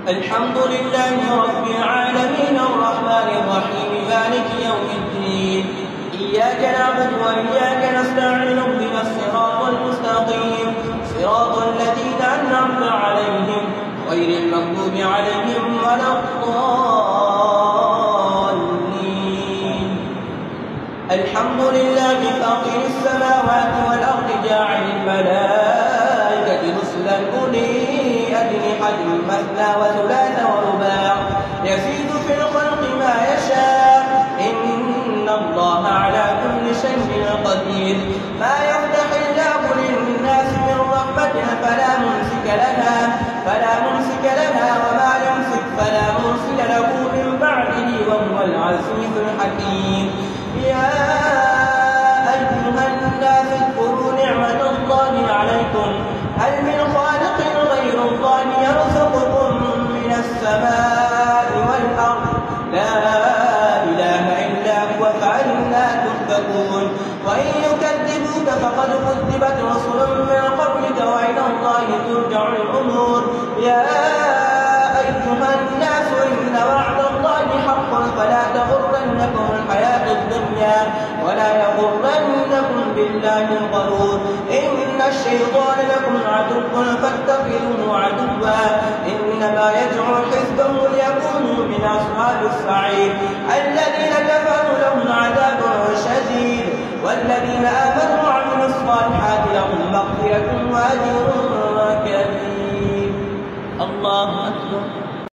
الحمد لله رب العالمين الرحمن الرحيم مالك يوم الدين إياك نعبد وإياك نستعين اهدنا الصراط المستقيم صراط الذين أنعمت عليهم غير المغضوب عليهم ولا الضالين. الحمد لله فاطر السماوات والأرض جاعل الملائكة رسلا أولي أجنحة مثنى وثلاث ورباع يزيد في الخلق ما يشاء إن الله على كل شيء قدير. ما يفتح الله للناس من رحمة فلا ممسك لها وما يمسك فلا مرسل له من بعده وهو العزيز الحكيم. يا أيها الناس اذكروا نعمة الله عليكم هل من خالق غير الله يرزقكم من السماء والأرض لا إله إلا هو فأنى تؤفكون. وإن يكذبوك فقد كذبت رسل من قبلك وإلى الله ترجع الأمور. يا أيها الناس إن وعد الله حق فلا تغرنكم الحياة الدنيا ولا يغرنكم بالله الغرور. إن الشيطان لكم عدو فاتخذوه عدوا إنما يدعو حزبه ليكونوا من أصحاب السعير.